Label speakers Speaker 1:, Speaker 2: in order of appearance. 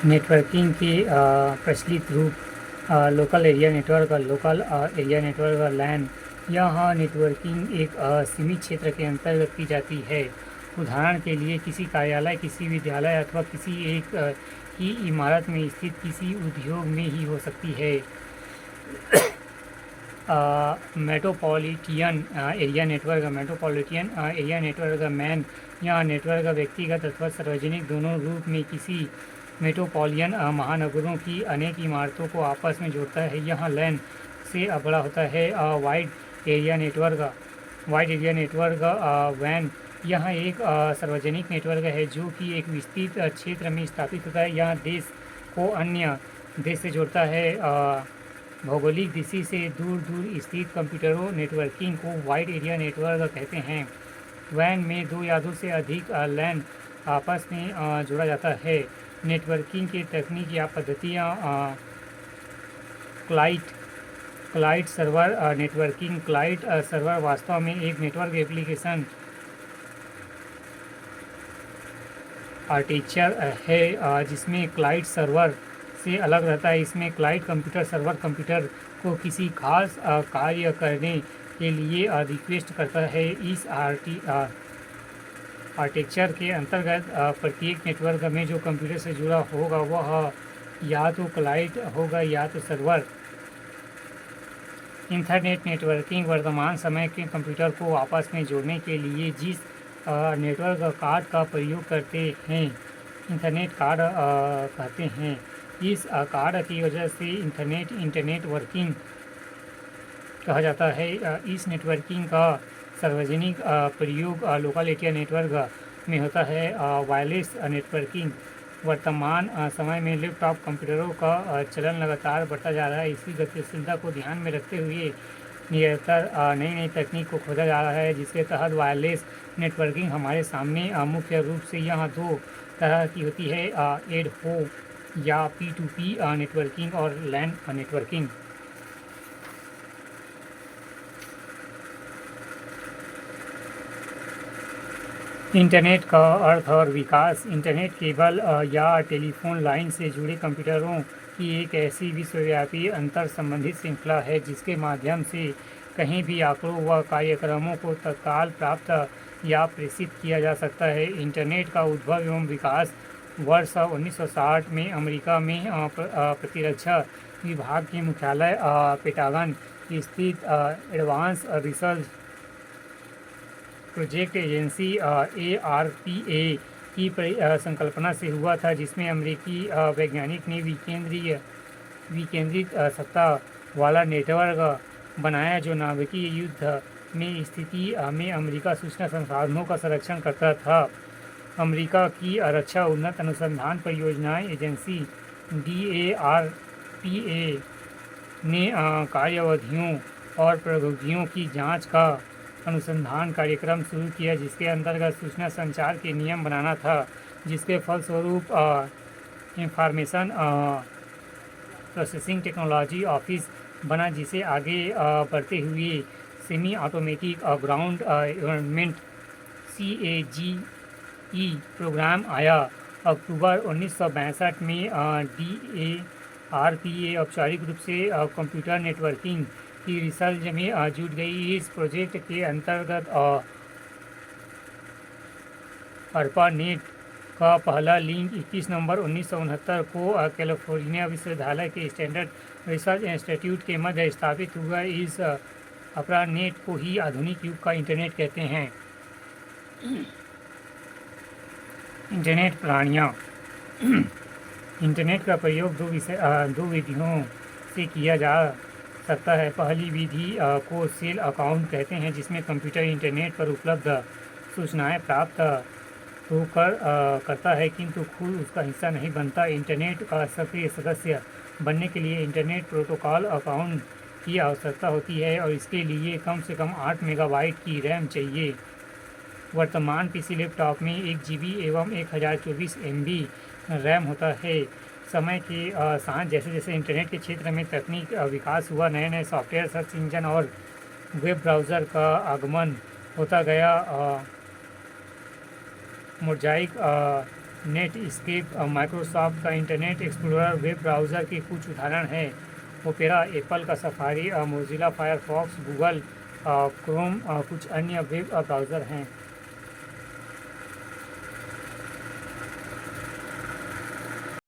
Speaker 1: Networking के प्रचलित रूप लोकल एरिया नेटवर्क लैन। यह नेटवर्किंग एक सीमित क्षेत्र के अंतर्गत की जाती है। उदाहरण के लिए किसी कार्यालय, किसी विद्यालय अथवा किसी एक ही इमारत में स्थित किसी उद्योग में ही हो सकती है। Metropolitan area network man. यह नेटवर्क व्यक्तिगत अथवा सार्वजनिक दोनों रूप में किसी मेट्रोपॉलिटन महानगरों की अनेक इमारतों को आपस में जोड़ता है। यह लैन से बड़ा होता है। वाइड एरिया नेटवर्क वैन। यह एक सार्वजनिक नेटवर्क है जो कि एक विस्तृत क्षेत्र में स्थापित होता है। यह देश को अन्य देश से जोड़ता है। भौगोलिक दृष्टि से दूर दूर स्थित कंप्यूटरों नेटवर्किंग को वाइड एरिया नेटवर्क कहते हैं। वैन में दो या दो से अधिक लैन आपस में जोड़ा जाता है। नेटवर्किंग के तकनीक या पद्धतियाँ client server networking. Client server वास्तव में एक नेटवर्क एप्लीकेशन आर्किटेक्चर है जिसमें क्लाइंट सर्वर से अलग रहता है। इसमें क्लाइंट कंप्यूटर सर्वर कंप्यूटर को किसी खास कार्य करने के लिए रिक्वेस्ट करता है। इस आर्किटेक्चर के अंतर्गत प्रत्येक नेटवर्क में जो कंप्यूटर से जुड़ा होगा वह या तो क्लाइंट होगा या तो सर्वर। इंटरनेट नेटवर्किंग वर्तमान समय के कंप्यूटर को आपस में जोड़ने के लिए जिस नेटवर्क कार्ड का प्रयोग करते हैं इंटरनेट कार्ड कहते हैं। इस कार्ड की वजह से इंटरनेट वर्किंग कहा जाता है। इस नेटवर्किंग का सार्वजनिक प्रयोग लोकल एरिया नेटवर्क में होता है। वायरलेस नेटवर्किंग वर्तमान समय में लैपटॉप कंप्यूटरों का चलन लगातार बढ़ता जा रहा है। इसी गतिशीलता को ध्यान में रखते हुए निरंतर नई तकनीक को खोजा जा रहा है जिसके तहत वायरलेस नेटवर्किंग हमारे सामने मुख्य रूप से यह दो तरह की होती है, एड हो या P2P नेटवर्किंग और लैन नेटवर्किंग। इंटरनेट का अर्थ और विकास। इंटरनेट केबल या टेलीफोन लाइन से जुड़े कंप्यूटरों की एक ऐसी विश्वव्यापी अंतर संबंधित श्रृंखला है जिसके माध्यम से कहीं भी आंकड़ों व कार्यक्रमों को तत्काल प्राप्त या प्रेषित किया जा सकता है। इंटरनेट का उद्भव एवं विकास वर्ष 1960 में अमेरिका में प्रतिरक्षा विभाग के मुख्यालय पेंटागन स्थित advance research project agency ARPA की संकल्पना से हुआ था, जिसमें अमेरिकी वैज्ञानिक ने विकेंद्रित सत्ता वाला नेटवर्क बनाया जो नाभिकीय युद्ध में स्थिति में अमेरिका सूचना संसाधनों का संरक्षण करता था। अमेरिका की रक्षा उन्नत अनुसंधान परियोजनाएं एजेंसी DARPA ने कार्यावधियों और प्रौद्योगिकियों की जांच का अनुसंधान कार्यक्रम शुरू किया जिसके अंतर्गत सूचना संचार के नियम बनाना था, जिसके फलस्वरूप इंफॉर्मेशन प्रोसेसिंग टेक्नोलॉजी ऑफिस बना, जिसे आगे बढ़ते हुए semi automatic ground environment CAGE programme आया। अक्टूबर 1962 में DARPA औपचारिक रूप से कंप्यूटर नेटवर्किंग की रिसर्च में जुट गई। इस प्रोजेक्ट के अंतर्गत ARPANET का पहला लिंक 21 नवंबर 1969 को कैलिफोर्निया विश्वविद्यालय के स्टैंडर्ड रिसर्च इंस्टीट्यूट के मध्य स्थापित हुआ। इस ARPANET को ही आधुनिक युग का इंटरनेट कहते हैं। इंटरनेट प्रणालियाँ। इंटरनेट का प्रयोग दो विधियों से किया जा सकता है। पहली विधि को सेल अकाउंट कहते हैं, जिसमें कंप्यूटर इंटरनेट पर उपलब्ध सूचनाएं प्राप्त होकर करता है किंतु खुद उसका हिस्सा नहीं बनता। इंटरनेट का सक्रिय सदस्य बनने के लिए इंटरनेट प्रोटोकॉल अकाउंट की आवश्यकता होती है और इसके लिए कम से कम 8 मेगाबाइट की रैम चाहिए। वर्तमान PC लैपटॉप में 1 GB एवं 1024 MB रैम होता है। समय के साथ जैसे जैसे इंटरनेट के क्षेत्र में तकनीक विकास हुआ, नए नए सॉफ्टवेयर, सर्च इंजन और वेब ब्राउज़र का आगमन होता गया। मोज़ाइक नेटस्केप माइक्रोसॉफ्ट का इंटरनेट एक्सप्लोरर वेब ब्राउज़र के कुछ उदाहरण हैं। ओपेरा एप्पल का safari, Mozilla Firefox, Google Chrome कुछ अन्य वेब ब्राउज़र हैं।